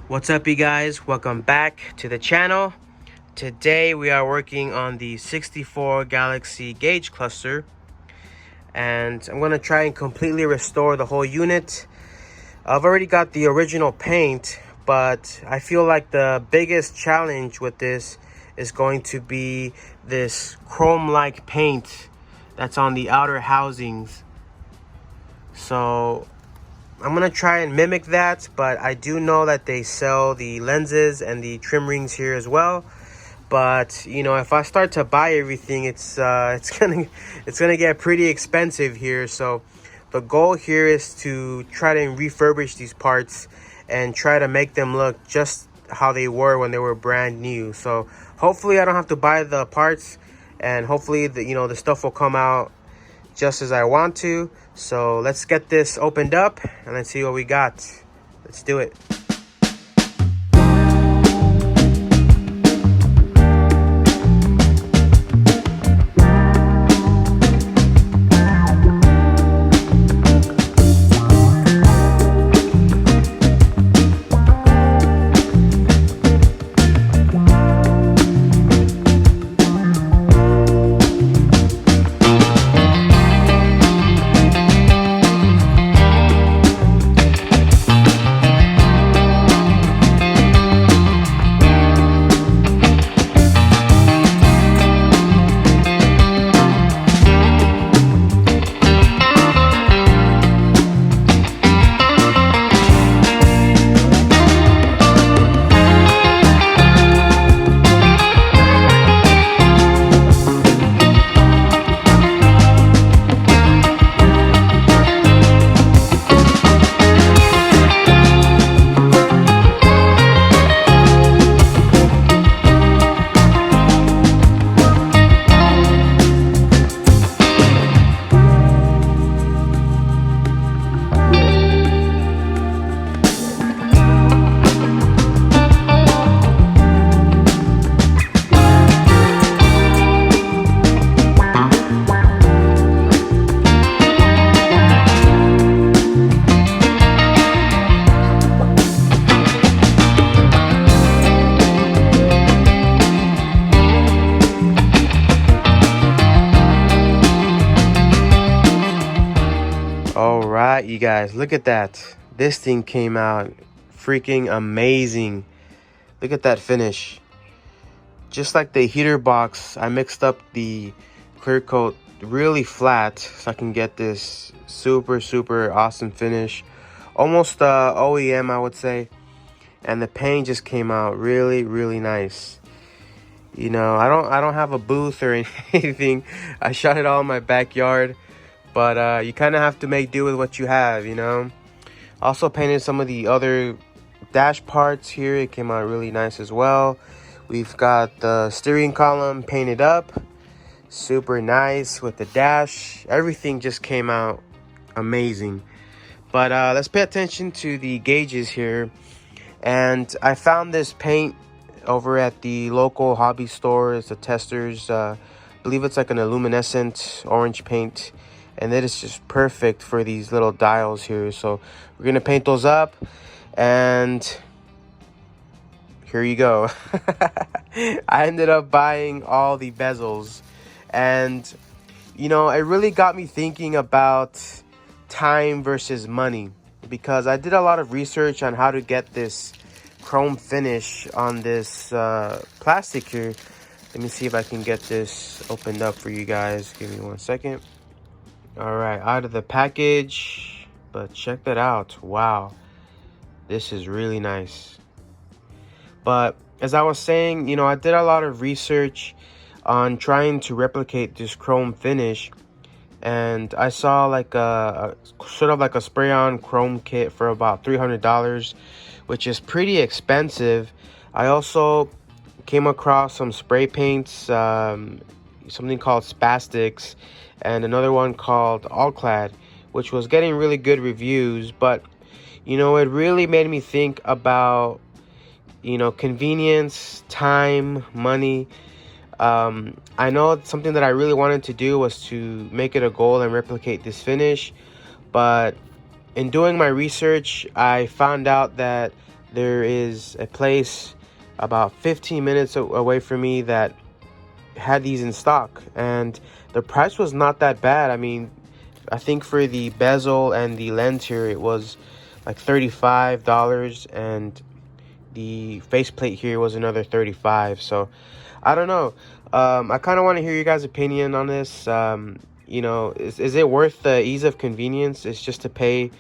What's up, you guys? Welcome back to the channel. Today we are working on the 64 Galaxie Gauge cluster, and I'm going to try and completely restore the whole unit. I've already got the original paint, but I feel like the biggest challenge with this is going to be this chrome-like paint that's on the outer housings. So I'm gonna try and mimic that, but I do know that they sell the lenses and the trim rings here as well. But you know, if I start to buy everything, it's gonna get pretty expensive here. So the goal here is to try to refurbish these parts and try to make them look just how they were when they were brand new. So hopefully I don't have to buy the parts, and hopefully the stuff will come out just as I want to. So let's get this opened up and let's see what we got. Let's do it. All right, you guys, look at that. This thing came out freaking amazing. Look at that finish. Just like the heater box, I mixed up the clear coat really flat so I can get this super awesome finish. Almost OEM, I would say. And the paint just came out really nice. You know, I don't have a booth or anything. I shot it all in my backyard. But you kind of have to make do with what you have, you know. Also painted some of the other dash parts here. It came out really nice as well. We've got the steering column painted up. Super nice with the dash. Everything just came out amazing. But let's pay attention to the gauges here. And I found this paint over at the local hobby store. It's the Testers. I believe it's like an luminescent orange paint. And it is just perfect for these little dials here. So we're going to paint those up. And here you go. I ended up buying all the bezels. And, you know, it really got me thinking about time versus money. Because I did a lot of research on how to get this chrome finish on this plastic here. Let me see if I can get this opened up for you guys. Give me 1 second. All right, out of the package, but check that out. Wow, this is really nice. But as I was saying, you know, I did a lot of research on trying to replicate this chrome finish, and I saw like a sort of like a spray-on chrome kit for about $300, which is pretty expensive. I also came across some spray paints, something called Spastics, and another one called Allclad, which was getting really good reviews. But you know, it really made me think about, you know, convenience, time, money. I know something that I really wanted to do was to make it a goal and replicate this finish, but in doing my research, I found out that there is a place about 15 minutes away from me that had these in stock, and the price was not that bad. I mean, I think for the bezel and the lens here, it was like $35, and the faceplate here was another 35. So I don't know. I kind of want to hear your guys' opinion on this. You know, is it worth the ease of convenience? It's just to pay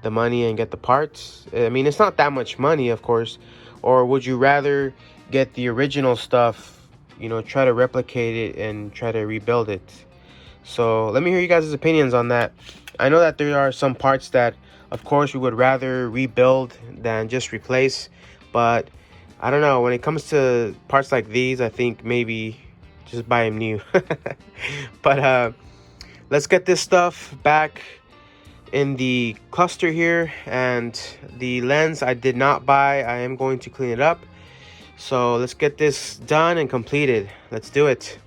the money and get the parts. I mean, it's not that much money, of course. Or would you rather get the original stuff, you know, try to replicate it and try to rebuild it? So let me hear you guys' opinions on that. I know that there are some parts that, of course, we would rather rebuild than just replace. But I don't know. When it comes to parts like these, I think maybe just buy them new. But let's get this stuff back in the cluster here. And the lens I did not buy. I am going to clean it up. So let's get this done and completed. Let's do it.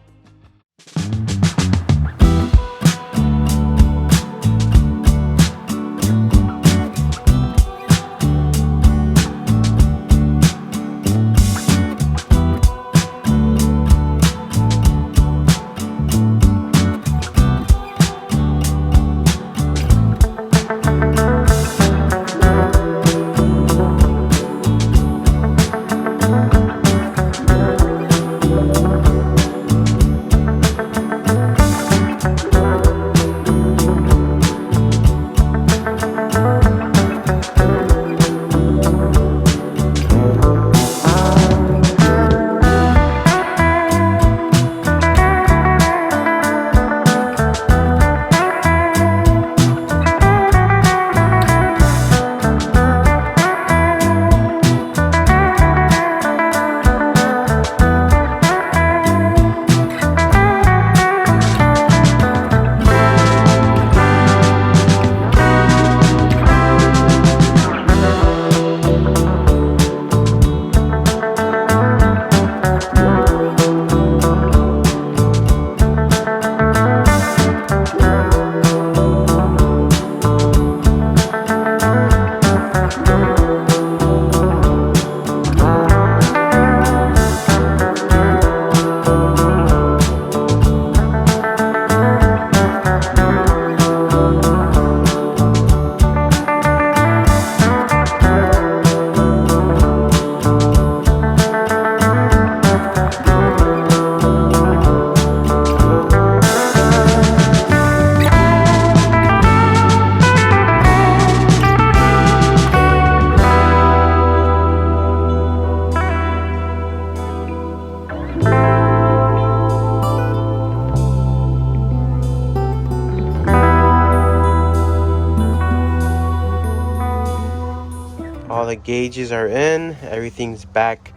All the gauges are in, everything's back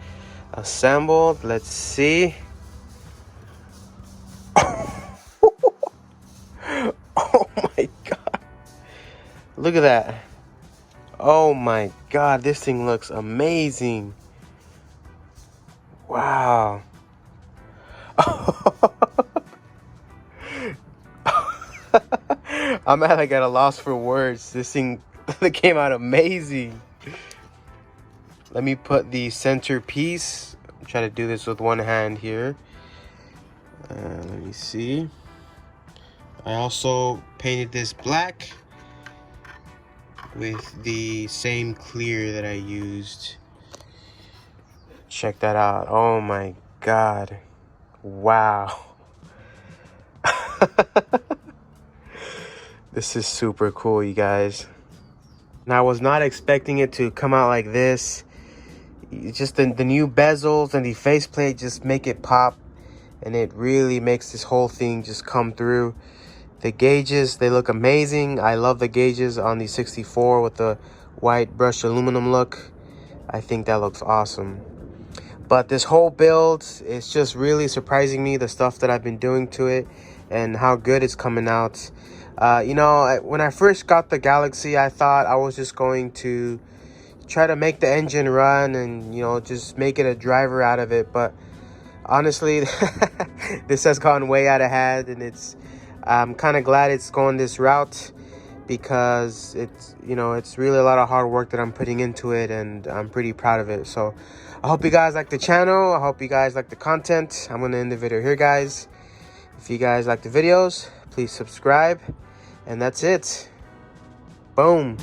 assembled. Let's see. Oh my god, look at that. Oh my god, this thing looks amazing. Wow. I'm at a loss for words. This thing came out amazing. Let me put the centerpiece. I'm trying to do this with one hand here. Let me see. I also painted this black with the same clear that I used. Check that out. Oh my god. Wow. This is super cool, you guys. And I was not expecting it to come out like this. Just the new bezels and the faceplate just make it pop, and it really makes this whole thing just come through. The gauges, they look amazing. I love the gauges on the 64 with the white brushed aluminum look. I think that looks awesome. But this whole build, it's just really surprising me, the stuff that I've been doing to it and how good it's coming out. You know, when I first got the Galaxie, I thought I was just going to try to make the engine run and, you know, just make it a driver out of it. But honestly, this has gone way out of hand, and I'm kind of glad it's going this route, because it's, you know, it's really a lot of hard work that I'm putting into it, and I'm pretty proud of it. So I hope you guys like the channel. I hope you guys like the content. I'm gonna end the video here, guys. If you guys like the videos, please subscribe, and that's it. Boom.